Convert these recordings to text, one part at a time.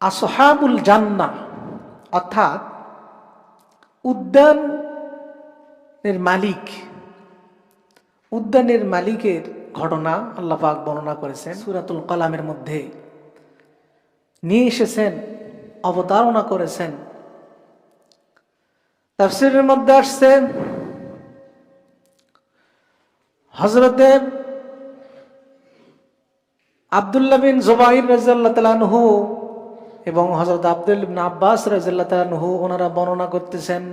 আসহাবুল জান্নাহ অর্থাৎ উদ্যানের মালিকের ঘটনা আল্লাহ পাক বর্ণনা করেছেন সূরাতুল কলামের মধ্যে নিয়ে এসেছেন, অবতারণা করেছেন। তাফসীরের মধ্যে আসছে হযরতে আব্দুল্লাহ বিন জুবাইর রাদিয়াল্লাহু তাআলা আনহু এবং হযরত আব্দুল্লাহ ইবনে আব্বাস রাদিয়াল্লাহু তাআলা আনহু ওনারা বর্ণনা করতেছেন,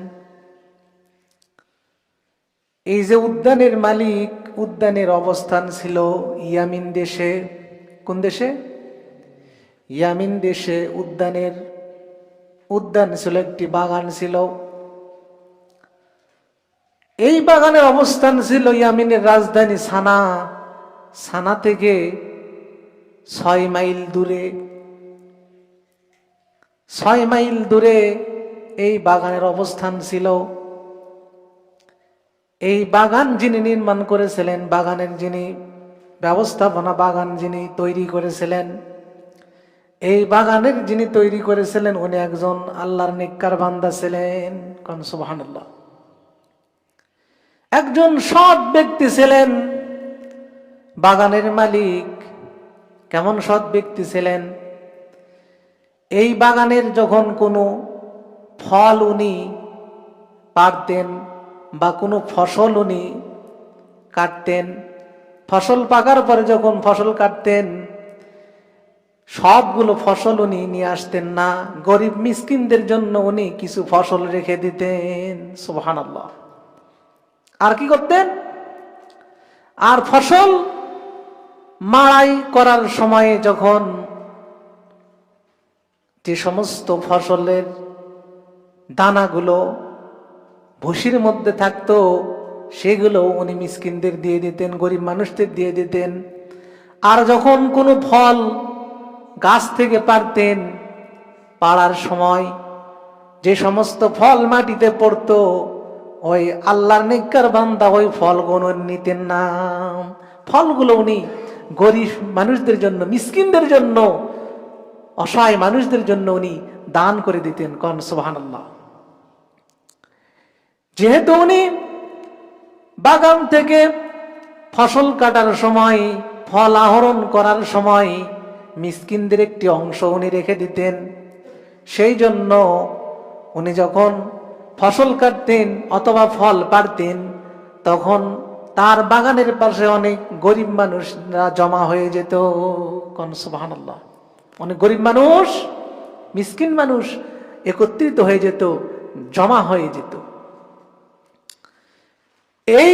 এই যে উদ্যানের মালিক, উদ্যানের অবস্থান ছিল ইয়ামিন দেশে। কোন দেশে? ইয়ামিন দেশে। উদ্যান ছিল, একটি বাগান ছিল। এই বাগানের অবস্থান ছিল ইয়ামিনের রাজধানী সানা থেকে 6 মাইল দূরে। 6 মাইল দূরে এই বাগানের অবস্থান ছিল। এই বাগান যিনি নির্মাণ করেছিলেন, বাগানের যিনি ব্যবস্থাপনা, বাগান যিনি তৈরি করেছিলেন, এই বাগানের যিনি তৈরি করেছিলেন উনি একজন আল্লাহর নেককার বান্দা ছিলেন। কোন সুবহানাল্লাহ। একজন সৎ ব্যক্তি ছিলেন বাগানের মালিক। কেমন সৎ ব্যক্তি ছিলেন? এই বাগানের যখন কোনো ফল উনি পাড়তেন বা কোনো ফসল উনি কাটতেন, ফসল পাকার পরে যখন ফসল কাটতেন, সবগুলো ফসল উনি নিয়ে আসতেন না, গরিব মিসকিনদের জন্য উনি কিছু ফসল রেখে দিতেন। সুবহানাল্লাহ। আর কি করতেন? আর ফসল মাড়াই করার সময়ে যখন যে সমস্ত ফসলের দানাগুলো ভুসির মধ্যে থাকতো সেগুলো উনি মিসকিনদের দিয়ে দিতেন, গরিব মানুষদের দিয়ে দিতেন। আর যখন কোনো ফল গাছ থেকে পাড়তেন, পাড়ার সময় যে সমস্ত ফল মাটিতে পড়তো, ওই আল্লাহর নেককার বান্দা ওই ফলগুলো নিতেন না। ফলগুলো উনি গরিব মানুষদের জন্য, মিসকিনদের জন্য, অসহায় মানুষদের জন্য উনি দান করে দিতেন। কোন সুবহানাল্লাহ। যেহেতু উনি বাগান থেকে ফসল কাটার সময়, ফল আহরণ করার সময় মিসকিনদের একটি অংশ উনি রেখে দিতেন, সেই জন্য উনি যখন ফসল কাটতেন অথবা ফল পাড়তেন, তখন তার বাগানের পাশে অনেক গরিব মানুষরা জমা হয়ে যেত। কোন সুবহানাল্লাহ। অনেক গরিব মানুষ, মিসকিন মানুষ একত্রিত হয়ে যেত, জমা হয়ে যেত। এই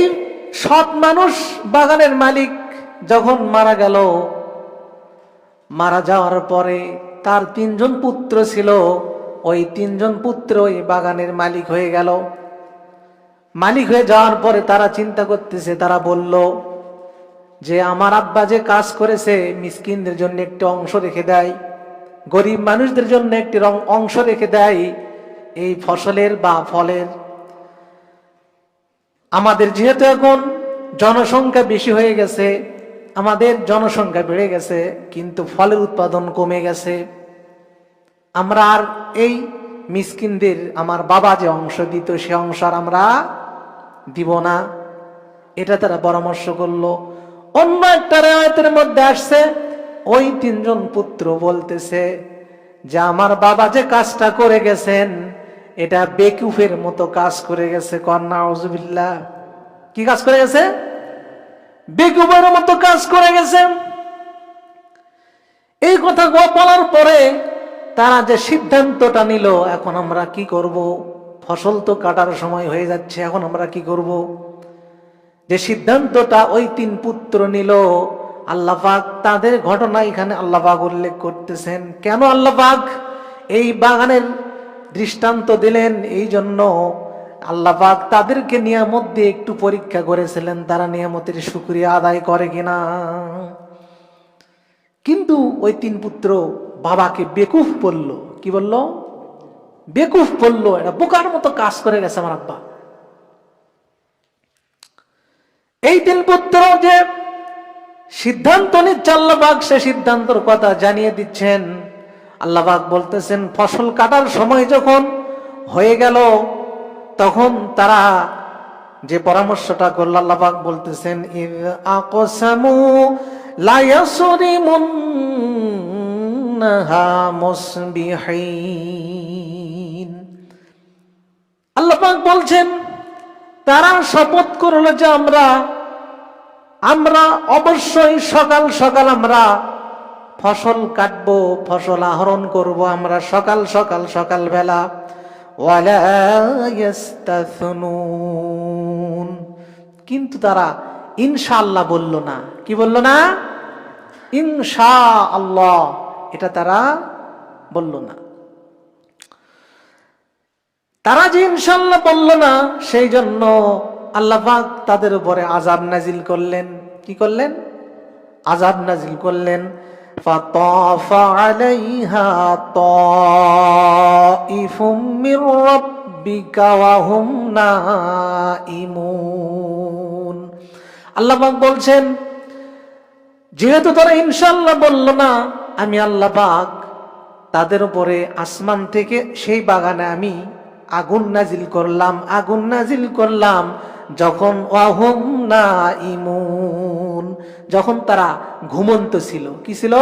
সৎ মানুষ, বাগানের মালিক যখন মারা গেল, মারা যাওয়ার পরে তার 3 জন পুত্র ছিল। ওই 3 জন পুত্র এই বাগানের মালিক হয়ে গেল। মালিক হয়ে যাওয়ার পরে তারা চিন্তা করতেছে, তারা বলল যে আমার আব্বা যে কাজ করেছে, মিসকিনদের জন্য একটি অংশ রেখে দেয়, গরিব মানুষদের জন্য একটি অংশ রেখে দেয় এই ফসলের বা ফলের। আমাদের যেহেতু এখন জনসংখ্যা বেশি হয়ে গেছে, আমাদের জনসংখ্যা বেড়ে গেছে, কিন্তু ফলের উৎপাদন কমে গেছে, আমরা আর এই মিসকিনদের আমার বাবা যে অংশ দিত সে অংশ আর আমরা দিব না। এটা তারা পরামর্শ করলো। অন্য একটা রিওয়ায়াতের মধ্যে আসছে, ওই 3 জন পুত্র বলতেছে যে আমার বাবা যে কাজটা করে গেছেন এটা বেকুফের মতো কাজ করে গেছে। কন্যা আউযুবিল্লাহ। কি কাজ করে গেছে? বেকুফের মতো কাজ করে গেছে। এই কথা বলার পরে তারা যে সিদ্ধান্তটা নিল, এখন আমরা কি করব, ফসল তো কাটার সময় হয়ে যাচ্ছে, এখন আমরা কি করব। যে সিদ্ধান্তটা ওই 3 পুত্র নিল, আল্লাহ পাক তাদের ঘটনা এখানে আল্লাহ পাক উল্লেখ করতেছেন। কেন আল্লাহ পাক এই বাগানের দৃষ্টান্ত দিলেন? এই জন্য আল্লাহ পাক তাদেরকে নিয়ামত দিয়ে একটু পরীক্ষা করেছিলেন, তারা নিয়ামতের শুকরিয়া আদায় করে কিনা। কিন্তু ওই 3 পুত্র বাবাকে বেকুফ বলল। কি বলল? বেকুফ বলল, এটা বোকার মতো কাজ করে গেছে আমার আব্বা। এই 3 পুত্র যে সিদ্ধান্ত নিচ্ছে আল্লাহ পাক সে সিদ্ধান্তর কথা জানিয়ে দিচ্ছেন। আল্লাহ পাক বলতেছেন ফসল কাটার সময় যখন হয়ে গেল তখন তারা যে পরামর্শটা করল, আল্লাহ পাক বলতেছেন ইয আকসামু লা ইয়াসরিমুন্নাহা মুসবিহিন। আল্লাহ পাক বলছেন তারা শপথ করলো যে আমরা অবশ্যই সকাল সকাল আমরা ফসল কাটবো, ফসল আহরণ করব আমরা সকাল বেলা। ওয়ালা ইস্তাথনুন, কিন্তু তারা ইনশাআল্লাহ বলল না। কি বলল না? ইনশাআল্লাহ, এটা তারা বলল না। তারা যে ইনশাআল্লাহ বলল না, সেই জন্য আল্লাহ পাক তাদের উপরে আযাব নাজিল করলেন। কি করলেন? আযাব নাজিল করলেন। ফাতাফা আলাইহা তাইফুম মির রাব্বিকা ওয়া হুম নাইমুন। আল্লাহ পাক বলছেন যেহেতু তারা ইনশাআল্লাহ বলল না, আমি আল্লাহ পাক তাদের উপরে আসমান থেকে সেই বাগানে আমি আগুন নাজিল করলাম যখন ওয়াহুম নাইমুন, যখন তারা ঘুমন্ত ছিল। কি ছিল?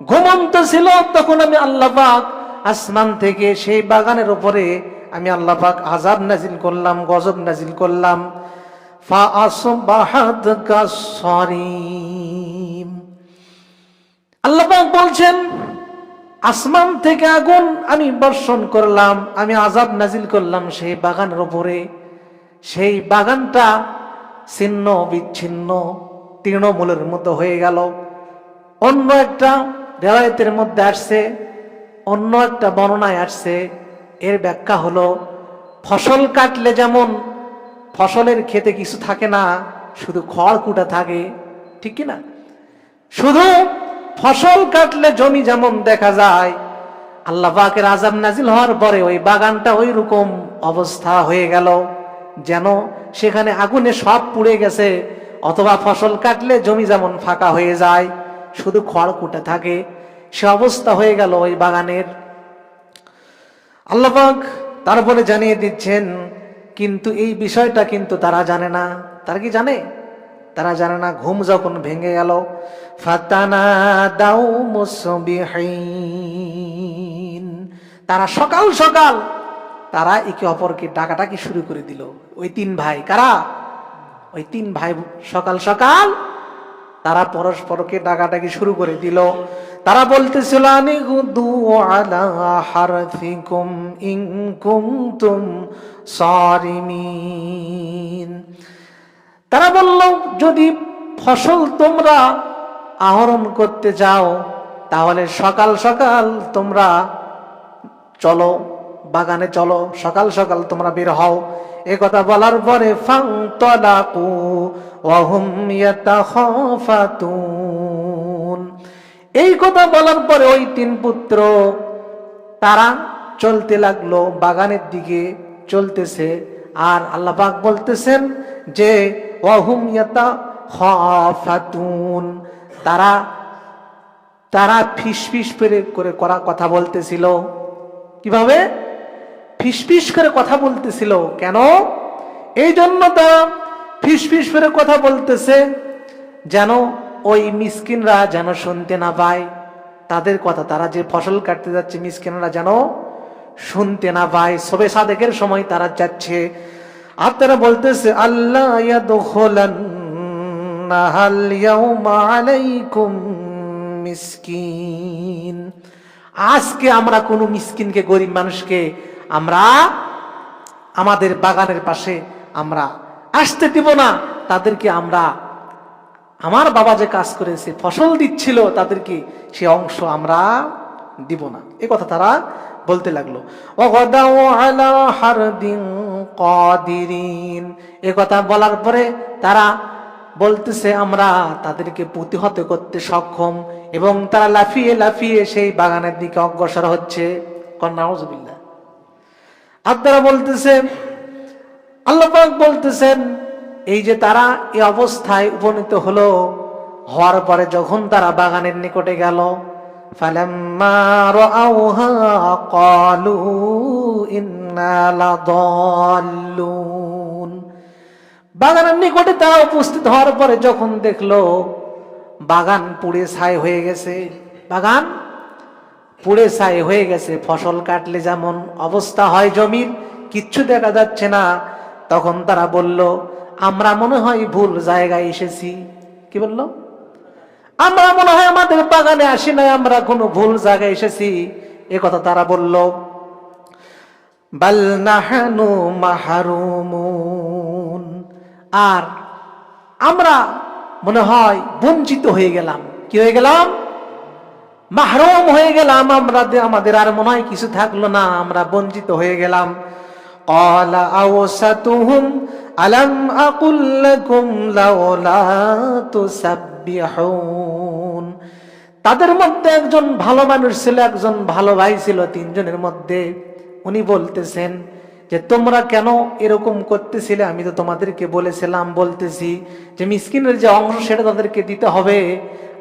ঘুমন্ত ছিল। তখন আমি আল্লাহ পাক আসমান থেকে সেই বাগানের উপরে আমি আল্লাহ পাক আযাব নাজিল করলাম, গজব নাজিল করলাম। ফাআসবাহাত কাসসারিম। আল্লাহ পাক বলছেন আসমান থেকে আগুন আমি বর্ষণ করলাম, আমি আযাব নাজিল করলাম সেই বাগানের উপরে। সেই বাগানটা ছিন্ন বিচ্ছিন্ন তৃণমূলের মতো হয়ে গেল। অন্য একটা রিওয়ায়াতের মধ্যে আসছে, অন্য একটা বর্ণনায় আসছে, এর ব্যাখ্যা হলো ফসল কাটলে যেমন ফসলের ক্ষেতে কিছু থাকে না, শুধু খড়কুটা থাকে, ঠিক কি না? শুধু ফসল কাটলে জমি যেমন দেখা যায়, আল্লাহ পাকের আযাব নাজিল হওয়ার পরে ওই বাগানটা ওই রকম অবস্থা হয়ে গেল, যেন সেখানে আগুনে সব পুড়ে গেছে। অথবা ফসল কাটলে জমি যেমন ফাঁকা হয়ে যায়, শুধু খড়কুটা থাকে, সে অবস্থা হয়ে গেল ওই বাগানের। আল্লাহ পাক তারপরে জানিয়ে দিচ্ছেন কিন্তু এই বিষয়টা কিন্তু তারা জানে না। তারা কি জানে? তারা জানে না। ঘুম যখন ভেঙে গেল, ফাতানাদাউ মুসবিহিন, তারা সকাল তারা একে অপরকে ডাকাডাকি শুরু করে দিল। ওই তিন ভাই, কারা? ওই তিন ভাই সকাল তারা পরস্পরকে ডাকাডাকি শুরু করে দিল। তারা বলতেছিল আনিগুদু আলা হারথিকুম ইন কুনতুম সারিমিন। তারা বলল যদি ফসল তোমরা আহরণ করতে যাও তাহলে সকাল তোমরা চলো, বাগানে চলো, সকাল তোমরা বের হও। এ কথা বলার পরে ফানতালাকু ওয়া হুম ইয়াতাখাফাতুন। এই কথা বলার পরে ওই তিন পুত্র তারা চলতে লাগলো, বাগানের দিকে চলতেছে। আর আল্লাহ পাক বলতেছেন যে ওয়া হুম ইয়াতাখাফাতুন, তারা ফিসফিস করে কথা বলতেছিল। কিভাবে? ফিসফিস করে কথা বলতেছিল। কেন? এই জন্য তারা ফিসফিস করে কথা বলতেছে যেন ওই মিসকিনরা যেন শুনতে না পায় তাদের কথা। তারা যে ফসল কাটতে যাচ্ছে মিসকিনরা যেন শুনতে না পায়। সবে সাদেকের সময় তারা যাচ্ছে আর তারা বলতেছে আল্লাহ ইয়াদখুলান্নাহাল ইয়াউমা আলাইকুম মিসকিন, আজকে আমরা কোনো মিসকিনকে, গরিব মানুষকে আমরা আমাদের বাগানের পাশে আমরা আসতে দিব না। তাদেরকে আমরা, আমার বাবা যে কাজ করেছে ফসল দিচ্ছিল, তাদেরকে সে অংশ আমরা দিব না। এ কথা তারা বলতে লাগলো। ওয়াগাদাউ আলা হারদিন কাদিরিন, এ কথা বলার পরে তারা বলতেছে আমরা তাদেরকে প্রতিহত করতে সক্ষম, এবং তারা লাফিয়ে সেই বাগানের দিকে অগ্রসর হচ্ছে। নাউযুবিল্লাহ। আর তারা বলতেছে, আল্লাহ পাক বলতেছেন এই যে তারা এই অবস্থায় উপনীত হলো, হওয়ার পরে যখন তারা বাগানের নিকটে গেল, ফালাম্মা রাআউহা ক্বালু ইন্না লাদাল্লুন। বাগানের নিকটে তারা উপস্থিত হওয়ার পরে যখন দেখলো বাগান পুড়ে ছাই হয়ে গেছে, বাগান পুড়ে ছাই হয়ে গেছে, ফসল কাটলে যেমন অবস্থা হয় জমির, কিচ্ছু দেখা যাচ্ছে না, তখন তারা বলল আমরা মনে হয় ভুল জায়গায় এসেছি। কি বলল? আমরা মনে হয় আমাদের বাগানে আসি নাই, আমরা কোনো ভুল জায়গায় এসেছি, এ কথা তারা বলল। বাল নাহনু মাহরুমুন, আর আমরা মনে হয় বঞ্চিত হয়ে গেলাম। কি হয়ে গেলাম? মাহরুম হয়ে গেলাম আমরা, আমাদের আর মনে হয় কিছু থাকলো না, আমরা বঞ্চিত হয়ে গেলাম। ক্বালা আওসাতুহুম আলাম আকুল লাকুম লাউলা তুসাব্বিহুন। তাদের মধ্যে একজন ভালো মানুষ ছিল, একজন ভালো ভাই ছিল, তিনজনের মধ্যে। উনি বলতেছেন যে তোমরা কেন এরকম করতেছিলে? আমি তো তোমাদেরকে বলেছিলাম, বলতেছি যে মিসকিনের যে অংশ সেটা তাদেরকে দিতে হবে।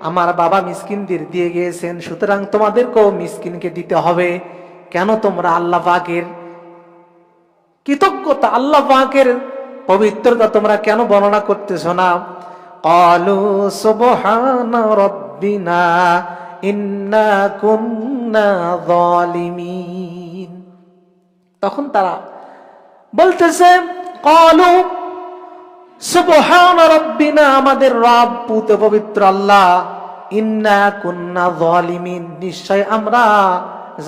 আমার বাবা মিসকিনদের দিয়ে গিয়েছেন, সুতরাং তোমাদেরকেও মিসকিনকে দিতে হবে। কেন তোমরা আল্লাহ পাকের কৃতজ্ঞতা, আল্লাহ পাকের পবিত্রতা তোমরা কেন বর্ণনা করতেছো না? ক্বালু সুবহানা রাব্বিনা ইন্না কুন্না যালিমিন। তখন তারা বলতেছে ক্বালু সুবহানা রাব্বিনা, আমাদের রব পুত পবিত্র আল্লাহ, ইন্না কুন্না যালিমিন, নিশ্চয় আমরা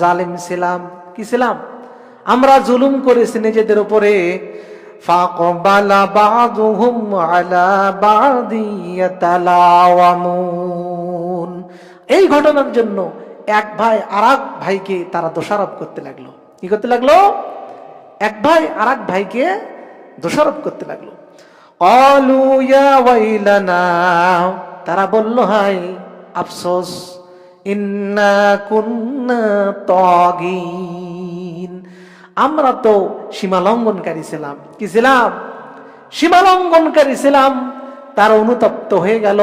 জালিম ছিলাম। কি ছিলাম? আমরা জুলুম করেছি নিজেদের উপরে। ফাকবালা বাযুহুম আলা বাযি ইয়াতালাওয়ামুন। এই ঘটনার জন্য এক ভাই আরেক ভাইকে তারা দোষারোপ করতে লাগলো। কি করতে লাগলো? এক ভাই আরেক ভাইকে দোষারোপ করতে লাগলো। ক্বালু ইয়া ওয়াইলানা, তারা বলল হায় আফসোস, ইন্না কুন্না তাগীন, আমরা তো সীমালঙ্ঘনকারী ছিলাম। কি ছিলাম? সীমালঙ্ঘনকারী ছিলাম। তারা অনুতপ্ত হয়ে গেল,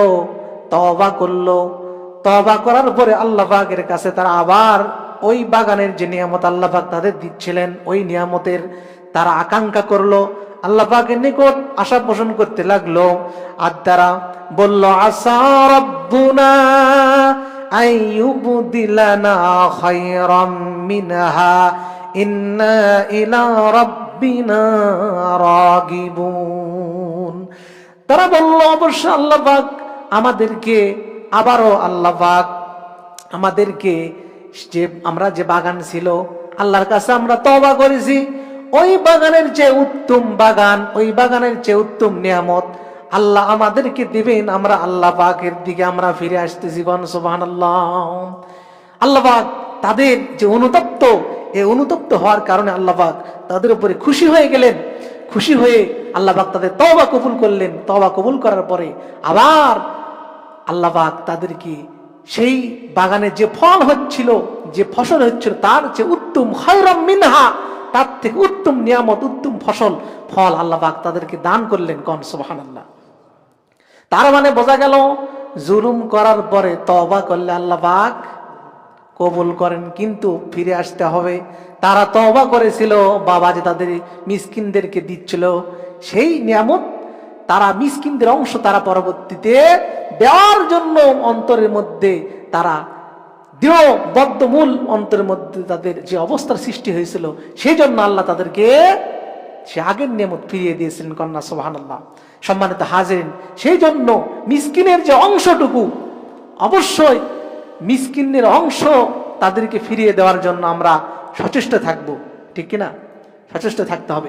তওবা করলো। তওবা করার পরে আল্লাহ পাকের কাছে তারা আবার ওই বাগানের যে নিয়ামত আল্লাহ পাক তাদের দিচ্ছিলেন, ওই নিয়ামতের তারা আকাঙ্ক্ষা করলো, আল্লাহ পাকের নিকট আশা পোষণ করতে লাগলো। আর তারা বলল আসা রাব্বুনা আইয়ুবদিলানা খায়রাম মিনহা ইন্না ইলা রাব্বিনা রাগিবুন। তারা বলল অবশ্য আল্লাহ পাক আমাদেরকে আবারও, আল্লাহ পাক আমাদেরকে যে আমরা যে বাগান ছিল আল্লাহর কাছে আমরা তওবা করেছি, ওই বাগানের যে উত্তম বাগান, ওই বাগানের যে উত্তম নিয়ামত আল্লাহ আমাদেরকে দিবেন। আমরা আল্লাহ পাকের দিকে আমরা ফিরে আসতেছি। সুবহানাল্লাহ। আল্লাহ পাক তাদের যে অনুতপ্ত, এই অনুতপ্ত হওয়ার কারণে আল্লাহ পাক তাদের উপরে খুশি হয়ে গেলেন। খুশি হয়ে আল্লাহ পাক তাদের তওবা কবুল করলেন। তওবা কবুল করার পরে আবার আল্লাহ পাক তাদেরকে সেই বাগানে যে ফল হচ্ছিল, যে ফসল হচ্ছিল, তার যে উত্তম খায়রাম মিনহা, তার থেকে উত্তম নিয়ামত, উত্তম ফল আল্লাহ পাক তাদেরকে দান করলেন। কোন সুবহানাল্লাহ। তার মানে বোঝা গেল জুলুম করার পরে তওবা করলে আল্লাহ পাক কবুল করেন, কিন্তু ফিরে আসতে হবে। তারা তওবা করেছিল, বাবা যে তাদের মিসকিনদেরকে দিচ্ছিল সেই নিয়ামত, তারা মিসকিনদের অংশ তারা পরবর্তীতে দেওয়ার জন্য অন্তরের মধ্যে তারা দৃঢ়বদ্ধমূল অন্তরের মধ্যে তাদের যে অবস্থার সৃষ্টি হয়েছিল, সেই জন্য আল্লাহ তাদেরকে সে আগের নিয়ামত ফিরিয়ে দিয়েছিলেন। কন্যা সুবহানাল্লাহ। সম্মানিত হাজিরিন, সেই জন্য মিসকিনের যে অংশটুকু, অবশ্যই মিসকিনের অংশ তাদেরকে ফিরিয়ে দেওয়ার জন্য আমরা সচেষ্ট থাকবো। ঠিক কিনা? সচেষ্ট থাকতে হবে।